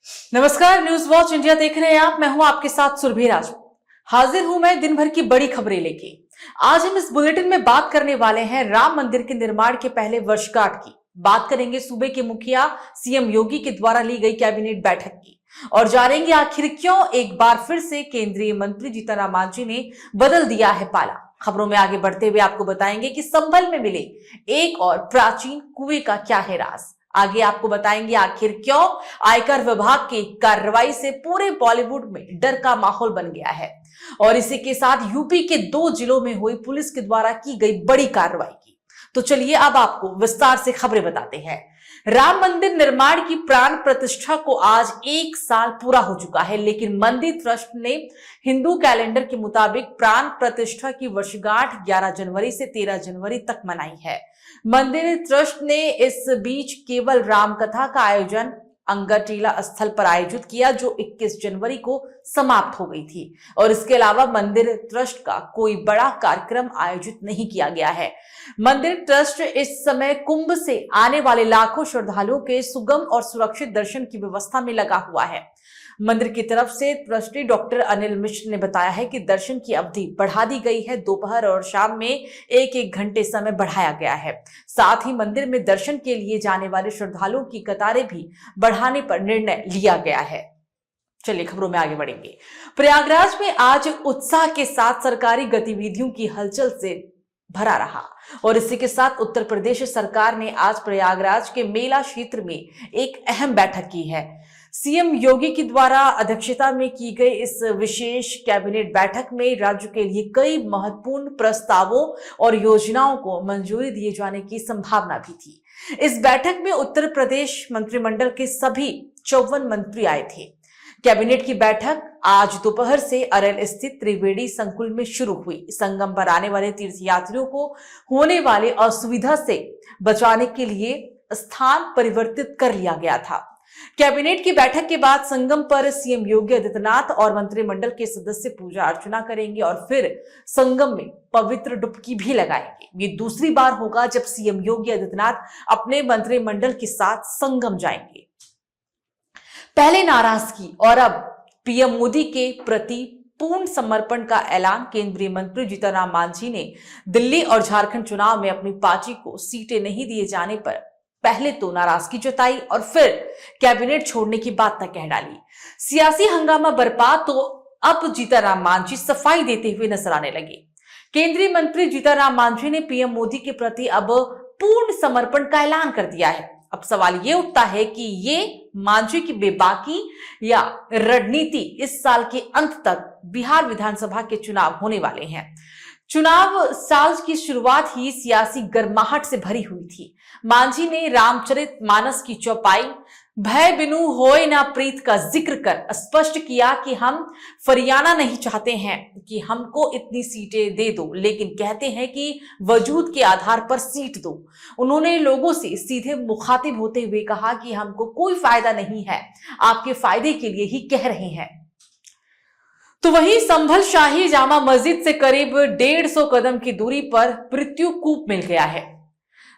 नमस्कार, news watch India देख रहे हैं आप। मैं हूं आपके साथ सुरभि राजपूत। हाजिर हूं मैं दिन भर की बड़ी खबरें लेके। आज हम इस बुलेटिन में बात करने वाले हैं राम मंदिर के निर्माण के पहले वर्षगांठ की। बात करेंगे सूबे के मुखिया सीएम योगी के द्वारा ली गई कैबिनेट बैठक की और जानेंगे आखिर क्यों एक बार फिर से केंद्रीय मंत्री जीतन राम मांझी ने बदल दिया है पाला। खबरों में आगे बढ़ते हुए आपको बताएंगे कि संभल में मिले एक और प्राचीन कुएं का क्या है राज। आगे आपको बताएंगे आखिर क्यों आयकर विभाग की कार्रवाई से पूरे बॉलीवुड में डर का माहौल बन गया है। और इसी के साथ यूपी के 2 जिलों में हुई पुलिस के द्वारा की गई बड़ी कार्रवाई की। तो चलिए अब आपको विस्तार से खबरें बताते हैं। राम मंदिर निर्माण की प्राण प्रतिष्ठा को आज 1 साल पूरा हो चुका है, लेकिन मंदिर ट्रस्ट ने हिंदू कैलेंडर के मुताबिक प्राण प्रतिष्ठा की वर्षगांठ 11 जनवरी से 13 जनवरी तक मनाई है। मंदिर ट्रस्ट ने इस बीच केवल रामकथा का आयोजन अंगटीला स्थल पर आयोजित किया, जो 21 जनवरी को समाप्त हो गई थी। और इसके अलावा मंदिर ट्रस्ट का कोई बड़ा कार्यक्रम आयोजित नहीं किया गया है। मंदिर ट्रस्ट इस समय कुंभ से आने वाले लाखों श्रद्धालुओं के सुगम और सुरक्षित दर्शन की व्यवस्था में लगा हुआ है। मंदिर की तरफ से ट्रस्टी डॉक्टर अनिल मिश्र ने बताया है कि दर्शन की अवधि बढ़ा दी गई है। दोपहर और शाम में 1-1 घंटे समय बढ़ाया गया है। साथ ही मंदिर में दर्शन के लिए जाने वाले श्रद्धालुओं की कतारें भी बढ़ाने पर निर्णय लिया गया है। चलिए खबरों में आगे बढ़ेंगे। प्रयागराज में आज उत्साह के साथ सरकारी गतिविधियों की हलचल से भरा रहा और इसी के साथ उत्तर प्रदेश सरकार ने आज प्रयागराज के मेला क्षेत्र में एक अहम बैठक की है। सीएम योगी के द्वारा अध्यक्षता में की गई इस विशेष कैबिनेट बैठक में राज्य के लिए कई महत्वपूर्ण प्रस्तावों और योजनाओं को मंजूरी दिए जाने की संभावना भी थी। इस बैठक में उत्तर प्रदेश मंत्रिमंडल के सभी 54 मंत्री आए थे। कैबिनेट की बैठक आज दोपहर से अरल स्थित त्रिवेणी संकुल में शुरू हुई। संगम पर आने वाले तीर्थयात्रियों को होने वाली असुविधा से बचाने के लिए स्थान परिवर्तित कर लिया गया था। कैबिनेट की बैठक के बाद संगम पर सीएम योगी आदित्यनाथ और मंत्रिमंडल के सदस्य पूजा अर्चना करेंगे और फिर संगम में पवित्र डुबकी भी लगाएंगे। ये दूसरी बार होगा जब सीएम योगी आदित्यनाथ अपने मंत्रिमंडल के साथ संगम जाएंगे। पहले नाराजगी और अब पीएम मोदी के प्रति पूर्ण समर्पण का ऐलान। केंद्रीय मंत्री जीतन राम मांझी ने दिल्ली और झारखंड चुनाव में अपनी पार्टी को सीटें नहीं दिए जाने पर पहले तो नाराजगी जताई और फिर कैबिनेट छोड़ने की बात तक कह डाली। सियासी हंगामा बरपा तो अब जीतन राम मांझी सफाई देते हुए नजर आने लगे। केंद्रीय मंत्री जीतन राम मांझी ने पीएम मोदी के प्रति अब पूर्ण समर्पण का ऐलान कर दिया है। अब सवाल ये उठता है कि ये मांझी की बेबाकी या रणनीति। इस साल के अंत तक बिहार विधानसभा के चुनाव होने वाले हैं। चुनाव साल की शुरुआत ही सियासी गर्माहट से भरी हुई थी। मांझी ने रामचरितमानस की चौपाई भय बिनु होय ना प्रीत का जिक्र कर स्पष्ट किया कि हम फरियाना नहीं चाहते हैं कि हमको इतनी सीटें दे दो, लेकिन कहते हैं कि वजूद के आधार पर सीट दो। उन्होंने लोगों से सीधे मुखातिब होते हुए कहा कि हमको कोई फायदा नहीं है, आपके फायदे के लिए ही कह रहे हैं। तो वहीं संभल शाही जामा मस्जिद से करीब 150 कदम की दूरी पर मृत्यु कूप मिल गया है।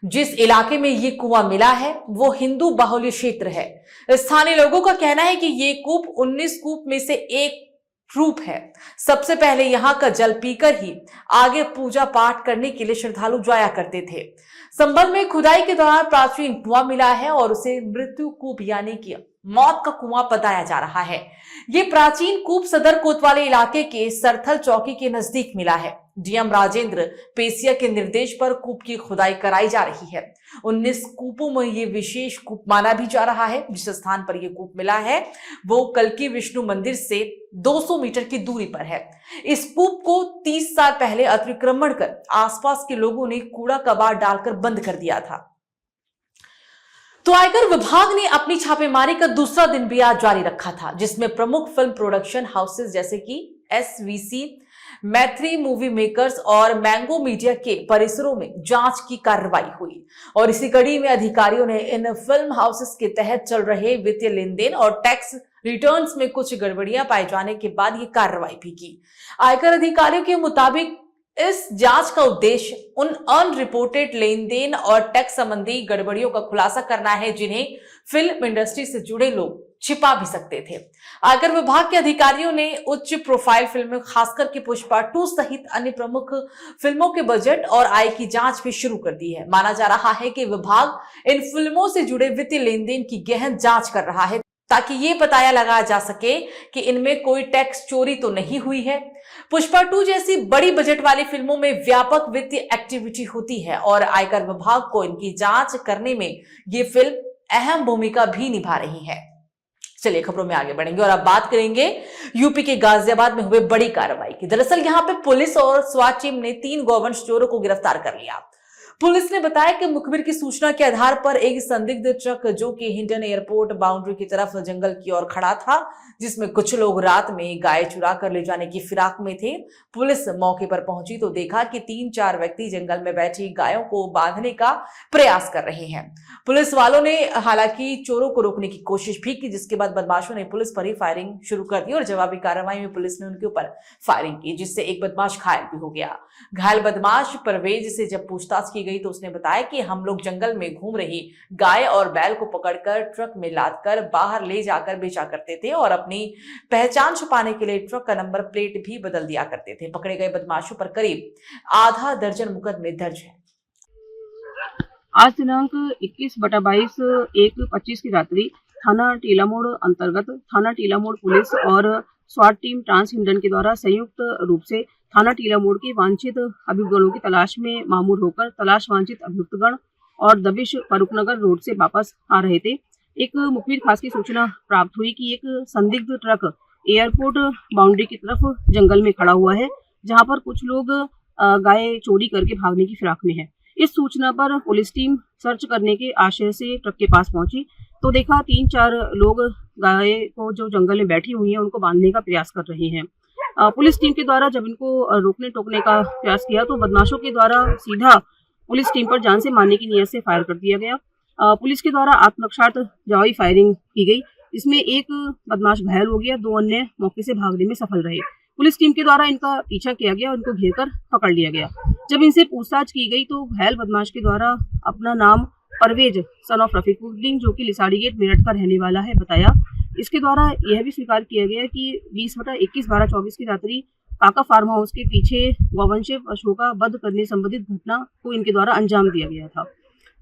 जिस इलाके में ये कुआं मिला है वो हिंदू बाहुल्य क्षेत्र है। स्थानीय लोगों का कहना है कि ये कूप 19 कूप में से एक रूप है। सबसे पहले यहाँ का जल पीकर ही आगे पूजा पाठ करने के लिए श्रद्धालु जाया करते थे। संभल में खुदाई के दौरान प्राचीन कुआं मिला है और उसे मृत्यु कूप यानी कि मौत का कुआं बताया जा रहा है। ये प्राचीन कूप सदर कोतवाली इलाके के सरथल चौकी के नजदीक मिला है। डीएम राजेंद्र पेसिया के निर्देश पर कूप की खुदाई कराई जा रही है। 19 कूपों में ये विशेष कूप माना भी जा रहा है। जिस स्थान पर यह कूप मिला है वो कल्की विष्णु मंदिर से 200 मीटर की दूरी पर है। इस कूप को 30 साल पहले अतिक्रमण कर आसपास के लोगों ने कूड़ा कबाड़ डालकर बंद कर दिया था। तो आयकर विभाग ने अपनी छापेमारी का दूसरा दिन भी आज जारी रखा था, जिसमें प्रमुख फिल्म प्रोडक्शन हाउसेस जैसे कि एसवीसी, मैत्री मूवी मेकर्स और मैंगो मीडिया के परिसरों में जांच की कार्रवाई हुई। और इसी कड़ी में अधिकारियों ने इन फिल्म हाउसेस के तहत चल रहे वित्तीय लेन देन और टैक्स रिटर्न्स में कुछ गड़बड़ियां पाए जाने के बाद ये कार्रवाई भी की। आयकर अधिकारियों के मुताबिक इस जांच का उद्देश्य उन अनरिपोर्टेड लेन देन और टैक्स संबंधी गड़बड़ियों का खुलासा करना है जिन्हें फिल्म इंडस्ट्री से जुड़े लोग छिपा भी सकते थे। आयकर विभाग के अधिकारियों ने उच्च प्रोफाइल फिल्में खासकर के पुष्पा 2 सहित अन्य प्रमुख फिल्मों के बजट और आय की जांच भी शुरू कर दी है। माना जा रहा है कि विभाग इन फिल्मों से जुड़े वित्तीय लेन-देन की गहन जांच कर रहा है ताकि ये पता लगाया जा सके कि इनमें कोई टैक्स चोरी तो नहीं हुई है। पुष्पा 2 जैसी बड़ी बजट वाली फिल्मों में व्यापक वित्तीय एक्टिविटी होती है और आयकर विभाग को इनकी जांच करने में ये फिल्म अहम भूमिका भी निभा रही है। चलिए खबरों में आगे बढ़ेंगे और अब बात करेंगे यूपी के गाजियाबाद में हुए बड़ी कार्रवाई की। दरअसल यहां पे पुलिस और स्वाट टीम ने 3 गौवंश चोरों को गिरफ्तार कर लिया। पुलिस ने बताया कि मुखबिर की सूचना के आधार पर एक संदिग्ध ट्रक जो कि हिंडन एयरपोर्ट बाउंड्री की तरफ जंगल की ओर खड़ा था, जिसमें कुछ लोग रात में गाय चुरा कर ले जाने की फिराक में थे। पुलिस मौके पर पहुंची तो देखा कि 3-4 व्यक्ति जंगल में बैठी गायों को बांधने का प्रयास कर रहे हैं। पुलिस वालों ने हालांकि चोरों को रोकने की कोशिश भी की, जिसके बाद बदमाशों ने पुलिस पर ही फायरिंग शुरू कर दी और जवाबी कार्रवाई में पुलिस ने उनके ऊपर फायरिंग की, जिससे एक बदमाश घायल भी हो गया। घायल बदमाश परवेज से जब पूछताछ की गई तो उसने बताया कि हम लोग जंगल में घूम रही गाय और बैल को पकड़कर ट्रक में लादकर बाहर ले जाकर बेचा करते थे और अपनी पहचान छुपाने के लिए ट्रक का नंबर प्लेट भी बदल दिया करते थे। पकड़े गए बदमाशों पर करीब आधा दर्जन मुकदमे दर्ज है। आज दिनांक 21/22/1/25 की रात्रि थाना टीलामोड़ अंतर्गत थाना टीलामोड़ पुलिस और स्वाट टीम ट्रांस हिंडन के द्वारा संयुक्त रूप से थाना टीलामोड़ के वांछित अभियुक्तगणों की तलाश में मामूर होकर तलाश वांछित अभियुक्तगण और दबिश फरुखनगर रोड से वापस आ रहे थे। एक मुखबिर खास की सूचना प्राप्त हुई कि एक संदिग्ध ट्रक एयरपोर्ट बाउंड्री की तरफ जंगल में खड़ा हुआ है, जहां पर कुछ लोग गाय चोरी करके भागने की फिराक में है। इस सूचना पर पुलिस टीम सर्च करने के आशय से ट्रक के पास पहुंची तो देखा 3-4 लोग गाय को जो जंगल में बैठी हुई हैं उनको बांधने का प्रयास कर रहे हैं। पुलिस टीम के द्वारा जब इनको रोकने टोकने का प्रयास किया तो बदमाशों के द्वारा सीधा पुलिस टीम पर जान से मारने की नीयत से फायर कर दिया गया। पुलिस के द्वारा आत्मरक्षार्थ जवाबी फायरिंग की गई। इसमें एक बदमाश घायल हो गया, 2 अन्य मौके से भागने में सफल रहे। पुलिस टीम के द्वारा इनका पीछा किया गया और इनको घेरकर पकड़ लिया गया। जब इनसे पूछताछ की गई तो घायल बदमाश के द्वारा अपना नाम परवेज सन ऑफ रफीकुद्दीन जो कि लिसाड़ी गेट मेरठ का रहने वाला है बताया। इसके द्वारा यह भी स्वीकार किया गया कि 20/21/12/24 की रात्रि काका फार्म हाउस के पीछे गौवंश पशुओं का वध करने संबंधित घटना को इनके द्वारा अंजाम दिया गया था।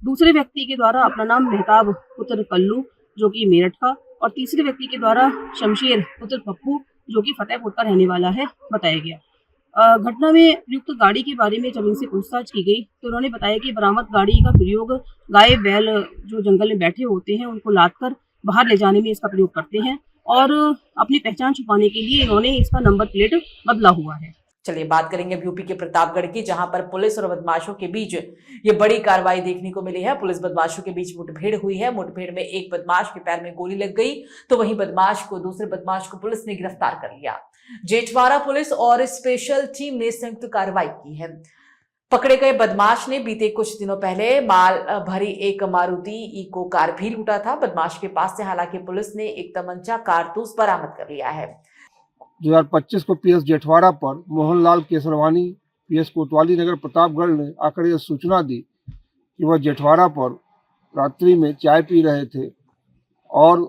दूसरे व्यक्ति के द्वारा अपना नाम मेहताब पुत्र कल्लू जो कि मेरठ का और तीसरे व्यक्ति के द्वारा शमशेर पुत्र पप्पू जो कि फतेहपुर का रहने वाला है बताया गया। घटना में प्रयुक्त गाड़ी के बारे में जब इनसे पूछताछ की गई तो उन्होंने बताया कि बरामद गाड़ी का प्रयोग गाय बैल जो जंगल में बैठे होते हैं उनको लादकर बाहर ले जाने में इसका प्रयोग करते हैं और अपनी पहचान छुपाने के लिए इन्होंने इसका नंबर प्लेट बदला हुआ है। चलिए बात करेंगे यूपी के प्रतापगढ़ की, जहां पर पुलिस और बदमाशों के बीच ये बड़ी कार्रवाई देखने को मिली है। पुलिस बदमाशों के बीच मुठभेड़ हुई है। मुठभेड़ में एक बदमाश के पैर में गोली लग गई तो वहीं दूसरे बदमाश को पुलिस ने गिरफ्तार कर लिया। जेठवाड़ा पुलिस और स्पेशल टीम ने संयुक्त कार्रवाई की है। पकड़े गए बदमाश ने बीते कुछ दिनों पहले माल भरी एक मारुति इको कार भी लूटा था। बदमाश के पास से हालांकि पुलिस ने एक तमंचा कारतूस बरामद कर लिया है। 2025 को पीएस जेठवाड़ा पर मोहनलाल केसरवानी पीएस कोतवाली नगर प्रतापगढ़ ने आकर यह सूचना दी कि वह जेठवाड़ा पर रात्रि में चाय पी रहे थे और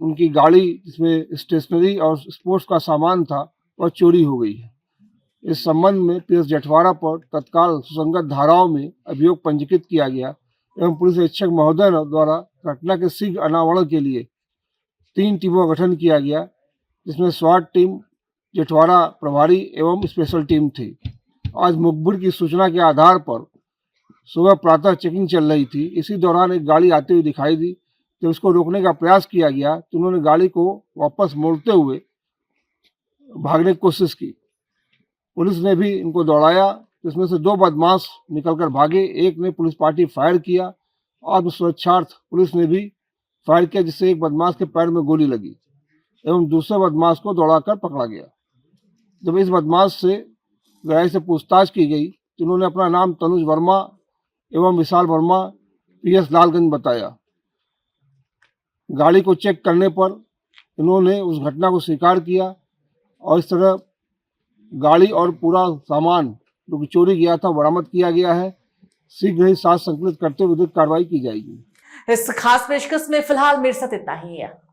उनकी गाड़ी जिसमें स्टेशनरी और स्पोर्ट्स का सामान था वह चोरी हो गई है। इस संबंध में पीएस जेठवाड़ा पर तत्काल सुसंगत धाराओं में अभियोग पंजीकृत किया गया एवं पुलिस अधीक्षक महोदय द्वारा घटना के शीघ्र अनावरण के लिए 3 टीमों का गठन किया गया, जिसमें स्वाट टीम जेठवाड़ा प्रभारी एवं स्पेशल टीम थी। आज मुखबिर की सूचना के आधार पर सुबह प्रातः चेकिंग चल रही थी। इसी दौरान एक गाड़ी आते हुए दिखाई दी। जब उसको रोकने का प्रयास किया गया तो उन्होंने गाड़ी को वापस मोड़ते हुए भागने की कोशिश की। पुलिस ने भी इनको दौड़ाया, जिसमें से 2 बदमाश निकलकर भागे। एक ने पुलिस पार्टी फायर किया। आत्मसुरक्षार्थ पुलिस ने भी फायर किया, जिससे एक बदमाश के पैर में गोली लगी एवं दूसरे बदमाश को दौड़ाकर पकड़ा गया। जब इस बदमाश से गहराई से पूछताछ की गई तो उन्होंने अपना नाम तनुज वर्मा एवं विशाल वर्मा पीएस लालगंज बताया। गाड़ी को चेक करने पर इन्होंने उस घटना को स्वीकार किया और इस तरह गाड़ी और पूरा सामान जो कि चोरी गया था बरामद किया गया है। शीघ्र ही साथ संकलित करते हुए विधिक कार्रवाई की जाएगी। इस खास पेशकश में फिलहाल मेरे साथ इतना ही है।